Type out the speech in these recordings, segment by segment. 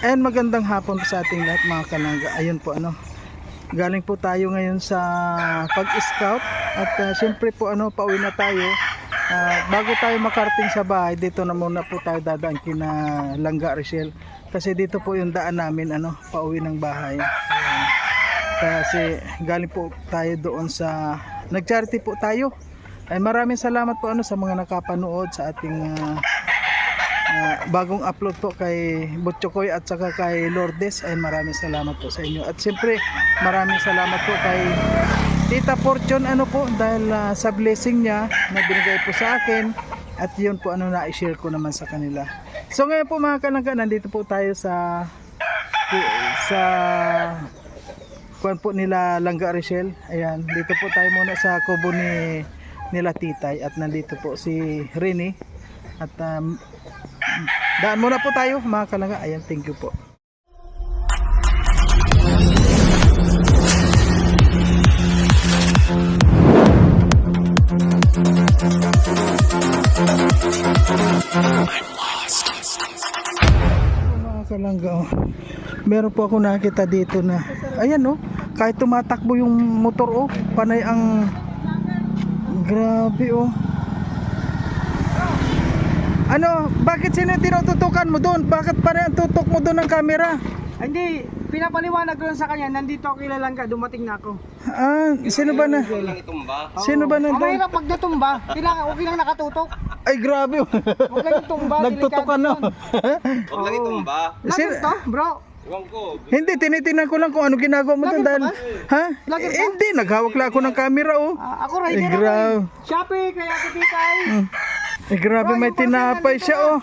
And magandang hapon po sa ating lahat mga kalangga. Ayun po galing po tayo ngayon sa pag-scout at siyempre po pauwi na tayo. Bago tayo makarating sa bahay, dito na muna po tayo dadaan kina Langga Rachel. Kasi dito po yung daan namin pauwi ng bahay. Ayan. Kasi galing po tayo doon sa nag-charity po tayo. Ay maraming salamat po sa mga nakapanood sa ating bagong upload po kay Butchokoy at saka kay Lourdes. Ay maraming salamat po sa inyo. At siyempre maraming salamat po kay Tita Fortune po dahil sa blessing niya na binigay po sa akin. At yun po na-share ko naman sa kanila. So ngayon po mga kalangga, nandito po tayo sa kuwan po nila Langga Rachel. Ayan, dito po tayo muna sa kubo nila Titay. At nandito po si Rene. At daan muna po tayo mga kalangga. Ayan, thank you po. Mga kalangga, meron po ako nakita dito na ayan kahit tumatakbo yung motor panay ang grabe bakit sino tinututukan mo doon? Bakit parang tutok mo doon ng camera? Hindi, pinapaliwanag doon sa kanya, nandito ako kila Langga, dumating na ako. Sino ba na? Sino ba nandun? Mahirap pag natumba, okay lang nakatutok. Ay grabe. Huwag lang itumba, nagtutok ka na. Huwag lang itumba. Lagos to, bro? Iwan ko. Hindi, tinitingnan ko lang kung ano ginagawa mo doon dahil Lagos to? hindi, naghawak lang ako ng camera Ako Ay, rider grabe. ako Shopee, kaya ako Titay. Grabe, may tinapay siya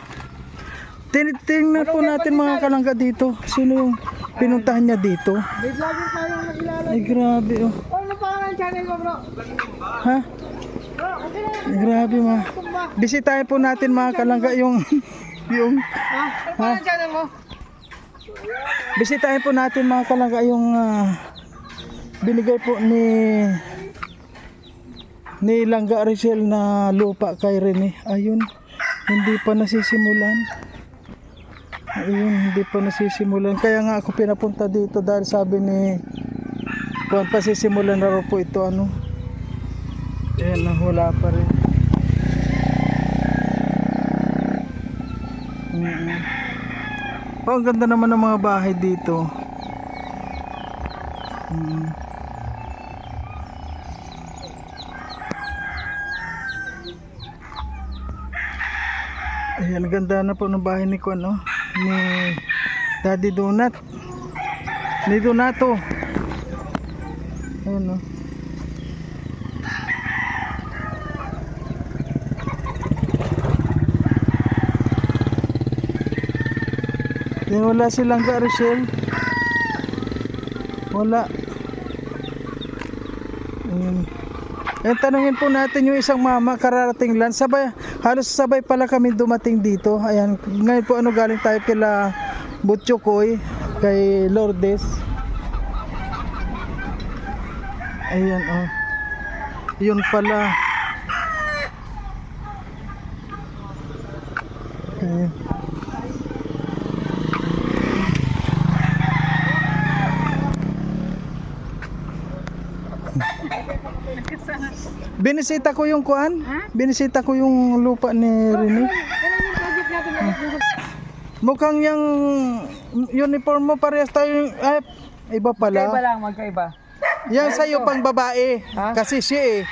Tinitingnan po natin mga kalangga dito. Sino yung pinuntahan niya dito? May vlogger tayong nakilala. Ay grabe Ano pangalan ng channel mo, bro? Ha? Bro, okay lang. Ay, grabe Tumba. Bisitahin po natin mga kalangga yung Ano pangalan ng channel mo? bisitahin po natin mga kalangga yung binigay po ni Langga Rachel na lupa kay Rene. Ayun, hindi pa nasisimulan. Ayun, hindi pa nasisimulan. Kaya nga ako pinapunta dito dahil sabi ni kung pasisimulan na raw po ito ayan, wala pa rin. Ang ganda naman ng mga bahay dito. Ayan, ganda na po ng bahay ni ni Daddy Donut. Ni Donato. Ayan wala silang Rachel. Wala. Tanungin po natin yung isang mama, kararating lang. Halos sabay pala kami dumating dito. Ayan, ngayon po galing tayo kila Butchokoy, kay Lourdes. Ayan yun pala. Ayan. Binisita ko yung binisita ko yung lupa ni Rene. Mukhang yung uniform mo parehas tayo iba pala. Magkaiba lang, magkaiba. Yan sa'yo pang babae. Kasi siya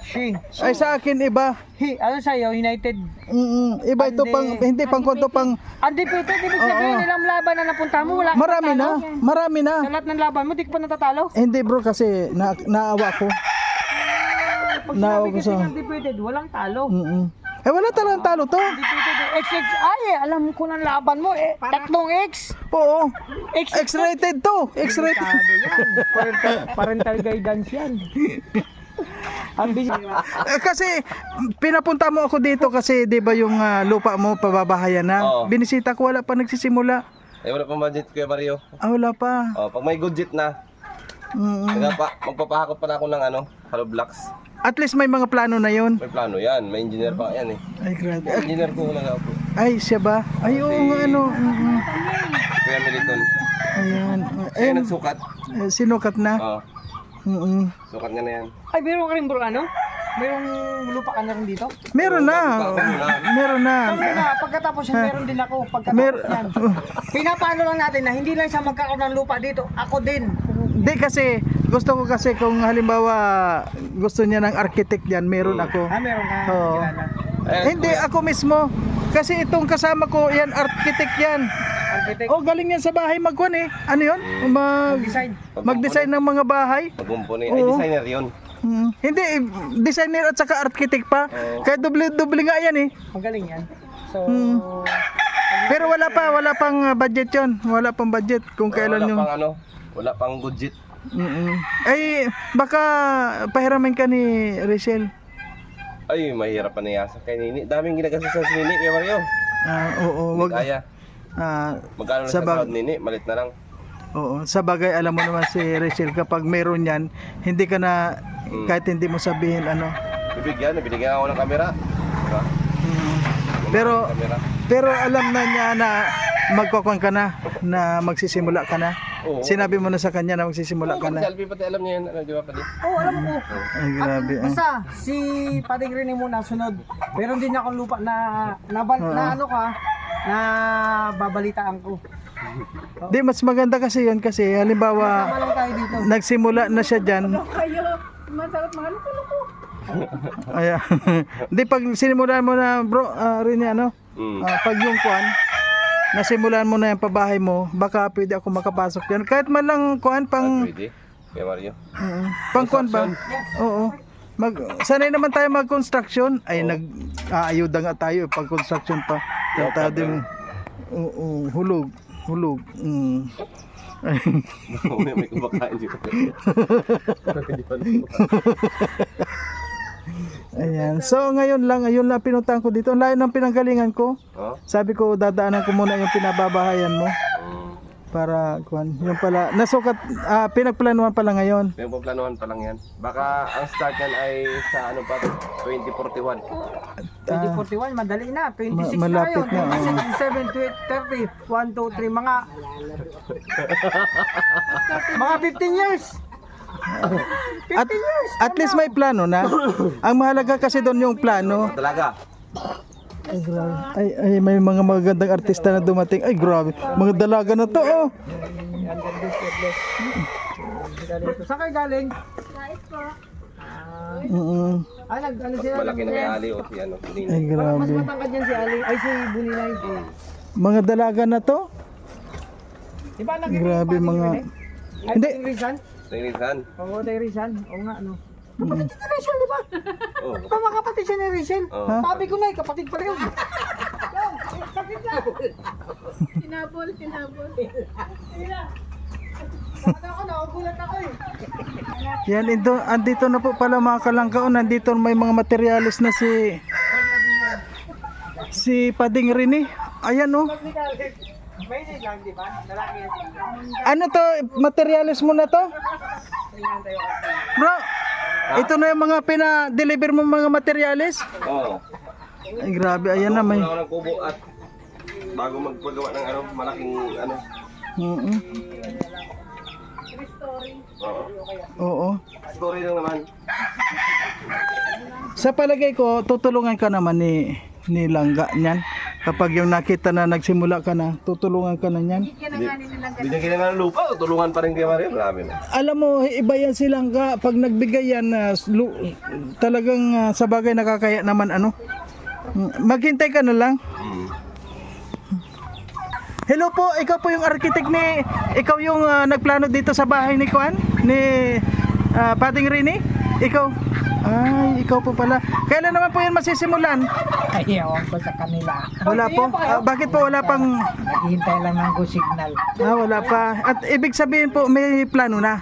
She. Ay sa akin iba. Ano sa'yo, United? Iba ito hindi pang konto pang Undefeated, ibig sabihin nilang laban na napunta mo, wala kang marami na. Sa lahat ng laban mo, di ka pa natatalo? Hindi bro, kasi naawa ko. Pag sinabi kasi undefeated, walang talo. Wala talagang talo to. Undefeated, alam ko ng laban mo, tatlong X. Oo. X X-rated to. X-rated. Parental guidance yan. Kasi pinapunta mo ako dito kasi 'di ba yung lupa mo pababahayan na. Binisita ko, wala pa nagsisimula. Wala pang budget Kuya Mario. Wala pa. Pag may budget na. Magpapahakot pa na ako ng hollow blocks. At least may mga plano na 'yon. May plano yan, may engineer pa yan Ay grabe. Engineer ko lang ako. Ay siya ba? Ay oo nga doon. Ayan. Siya Ayan. nagsukat. Sinukat na. Oo. Mm-mm. Sukat niya na yan. Ay, meron ka rin bro, ano? Mayroong lupa ka na rin dito? Meron na. Meron na. Sabi na, pagkatapos yan, meron din ako. Pagkatapos Mer- yan. Pinapaano lang natin na hindi lang siya magkakaroon ng lupa dito. Ako din. Hindi kasi, gusto ko kasi kung halimbawa gusto niya ng architect yan, meron ako. Meron ka. Oo. Kilala. Hindi, ako mismo. Kasi itong kasama ko, yan, architect yan. Architect. Oh, galing yan sa bahay magkuhan eh. Ano yun? Design. Mag-design ng mga bahay. Mag-compone. Ay, Oo. designer yun. Hindi, designer at saka architect pa. Kaya doble-doble nga yan eh. Magaling yan. So, Pero wala pang budget yon. Wala pang budget kung kailan Wala yung... pang ano, wala pang budget. Ay, baka pahiramin ka ni Rachel. Ay, mahirap pa na yasa kay Nini. Daming ginagastos sa Nini, kay Mario. Oo, Hindi wag. kaya. Magkano na sa sa bag- sahod Nini? Malit na lang. Oo, sa bagay alam mo naman si Rachel kapag meron yan, hindi ka na kahit hindi mo sabihin ano. Binigyan ako ng kamera. Diba? Pero Kamera. pero alam na niya na magkukuhan ka na magsisimula ka na. Oo. Sinabi mo na sa kanya na magsisimula ka na. Selfie pati alam niya yan. Ano, di ba pati? alam ko. Ay, grabe. Basta, si Pading Rene muna sunod. Meron din akong lupa na ano ka, na babalitaan ko. Di, mas maganda kasi yun kasi halimbawa Sama lang tayo dito. nagsimula na siya dyan. Ayan. Di, pag sinimulan mo na bro, rin ano, pag yung kuan, nasimulan mo na yung pabahay mo, baka pwede ako makapasok yan. Kahit man lang kuan pang, Pwede. Kay Mario. pang kuan ba? Oo. Sanay naman tayo mag-construction. Ay, nag-aayuda nga tayo pag construction pa. Yung tayo din, hulog. Ay. May kumakain dito. Ayan. So ngayon lang, ayun lang pinuntahan ko dito. Ang layo ng pinanggalingan ko. Oh? Sabi ko dadaanan ko muna yung pinababahayan mo para kuan. Yung pala nasukat pinagplanuhan pala ngayon. May planuhan pa lang yan. Baka ang start yan ay sa ano pa, 2041. 2041, madali na. 26 malapit na na, yun. 27, 30, 1, 2, 3, mga 15 years. 15 years. At least may plano na. Ang mahalaga kasi doon yung plano. Talaga. Ay, grabe. Ay, may mga magagandang artista na dumating. Ay, grabe. Mga dalaga na to, oh. Saan kayo galing? Ano sila? Malaki na kay Ali o si ano. Nini. Ay, Mas grabe. matangkad yan si Ali. Ay, si Buninay. Mga dalaga na to. Diba nag Grabe mga... Hindi. Hindi. Rizan? Tingnan. Oo, tayo Rizan. Oo nga, ano. Kapatid ni Rachel, di ba? Oh. Tama kapatid siya ni Rachel. Oo. Sabi ko na, kapatid pala yun. Sakit na. Tinabol. Ako, nakugulat ako eh. Yan, andito na po pala mga kalangkaon. Nandito may mga materialis na si Pading Rene. Ayan, oh. May lang, di ba? Lalaki yan. Ano to? Materialis mo na to? Bro, ito na yung mga pina-deliver mo mga materialis? Oo. Ay, grabe. Ayan na may... Wala ko ng kubo at bago magpagawa ng ano, malaking ano. Oo. Oo. Story lang naman. Sa palagay ko, tutulungan ka naman ni Langga niyan. Kapag yung nakita na nagsimula ka na, tutulungan ka na niyan. Binigyan na ng lupa, tulungan pa rin kay Mario. Marami na. Alam mo, iba yan si Langga. Pag nagbigay yan, talagang sa bagay nakakaya naman ano. Maghintay ka na lang. Hello po, ikaw po yung architect ni... Ikaw yung nagplano dito sa bahay ni Kuan? Ni Pading Rene? Ikaw? Ay, ikaw po pala. Kailan naman po yan masisimulan? Ay, ewan ko sa kanila. Wala po? Bakit po wala pang... Naghihintay lang ng go signal. wala pa. At ibig sabihin po, may plano na?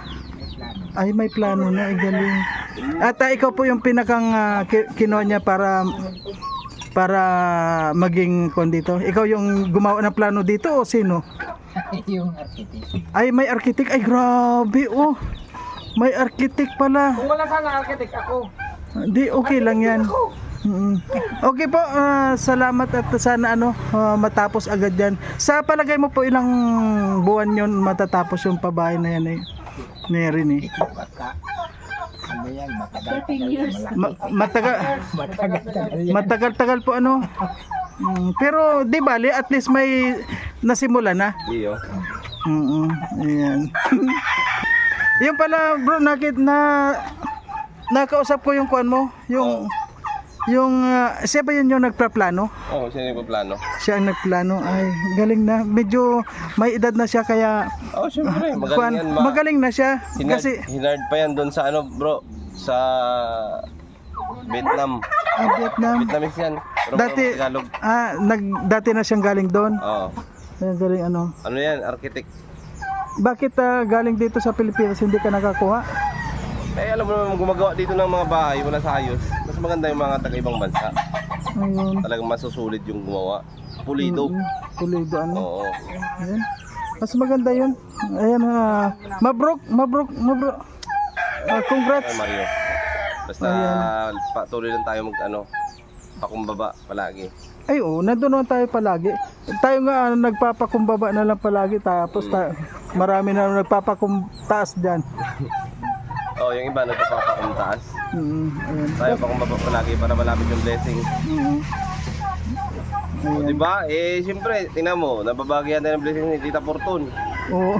Ay, may plano na. Ay, galing. At ikaw po yung pinakang kinuha niya para maging kon dito. Ikaw yung gumawa ng plano dito o sino? Yung architect. Ay, may architect. Ay, grabe. Oh, may architect pala. Kung wala sana architect, ako. Di, okay lang yan. Mm. Okay po, salamat at sana matapos agad yan. Sa palagay mo po ilang buwan yon matatapos yung pabahay na yan ni Rene? Baka, ano yan, 13 years. Matagal-tagal po pero di bali at least may nasimula na. Iyo. Ayan. Yung pala bro, nakausap ko yung kuan mo, siya ba yun yung nagpaplano? Oo, siya yung plano. Siya ang nagplano. Ay, galing na. Medyo may edad na siya kaya Oo, syempre. Magaling kuan, yan. magaling na siya. Kasi Hinard pa yan doon sa bro. Sa Vietnam. Vietnam. Vietnamese yan. Pero Dati Tagalog. dati na siyang galing doon. Oo. Ay, galing Ano yan? Architect. Bakit galing dito sa Pilipinas hindi ka nakakuha? Eh, alam mo naman, gumagawa dito ng mga bahay, wala sa ayos. Mas maganda yung mga taga-ibang bansa. Ayun. Talagang masusulit yung gumawa. Pulido. Pulido Oo. Ayan. Mas maganda yun. Ayan, mabrok. Congrats. Ay, Mario. Basta patuloy lang tayo pakumbaba palagi. Ay nandun naman tayo palagi. Tayo nga nagpapakumbaba na lang palagi tapos marami na nagpapakumtaas dyan. Oo, yung iba nagpapakumtaas. Ayan. Tayo pakumbaba palagi para malapit yung blessing. O, diba? Siyempre, tingnan mo, nababagyan tayo ng blessing ni Tita Fortune. Oo.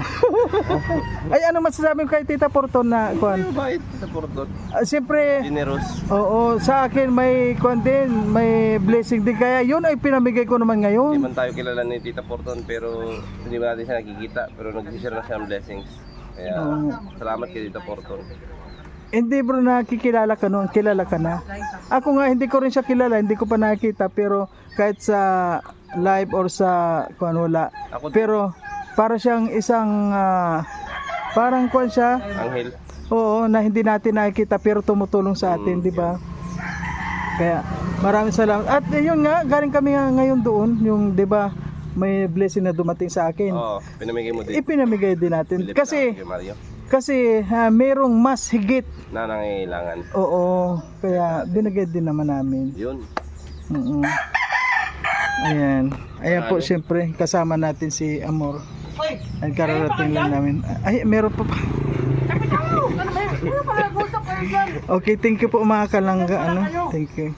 Ay, ano masasabi ko kay Tita Fortune na kuan? Mabait, Tita Fortune. Siyempre, Generous. oo, sa akin may kuan din, may blessing din kaya yun ay pinamigay ko naman Hindi ngayon. man tayo kilala ni Tita Fortune pero hindi ba natin siya nakikita pero nag-share na siya ng blessings. Kaya salamat kay Tita Fortune. Hindi bro, nakikilala ka noon, kilala ka na. Ako nga hindi ko rin siya kilala, hindi ko pa nakikita pero kahit sa live or sa kuan wala. Pero para siyang isang parang kuan siya. Anghel. Oo, na hindi natin nakikita pero tumutulong sa atin, di ba? Kaya maraming salamat. At yun nga, galing kami nga ngayon doon, yung di ba, may blessing na dumating sa akin. Oo, pinamigay mo din. Ipinamigay din natin. Believe Kasi na, Mario. merong mas higit. Na nangailangan. Oo, kaya binigay din naman namin. Yun. Ayan. Ayan po, siyempre, kasama natin si Amor. Ay, kararating lang namin. Ay, meron pa pa. Okay, thank you po mga kalangga. Thank you.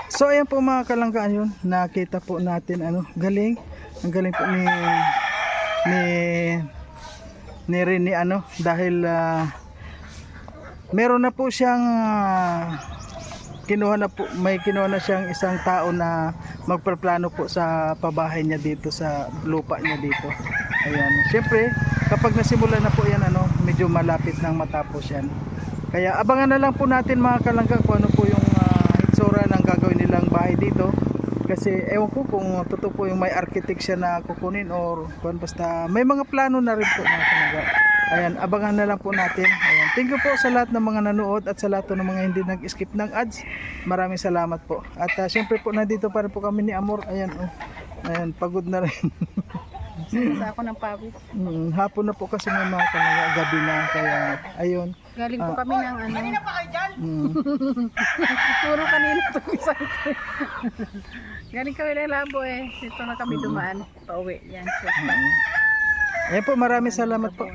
So, ayan po mga kalangga. Yun, nakita po natin, galing. Ang galing po ni Rene, dahil meron na po siyang may kinuha na siyang isang tao na magpaplano po sa pabahay niya dito sa lupa niya dito. Ayan. Siyempre, kapag nasimula na po yan, medyo malapit nang matapos yan. Kaya abangan na lang po natin mga kalangga kung ano po yung itsura ng gagawin nilang bahay dito. Kasi ewan ko kung totoo po yung may architect siya na kukunin or basta may mga plano na rin po mga kalangga. Ayan, abangan na lang po natin. Ayan. Thank you po sa lahat ng mga nanood at sa lahat ng mga hindi nag-skip ng ads. Maraming salamat po. At syempre po nandito pa rin po kami ni Amor. Ayan, ayan, pagod na rin. Sa ako ng pagod. Hapon na po kasi may mga kalangga, gabi na. Kaya ayun. Galing po kami ng Puro kanina ito isang galing kami ng labo Dito na kami dumaan. Pauwi. Yan. Ayan po, maraming salamat po.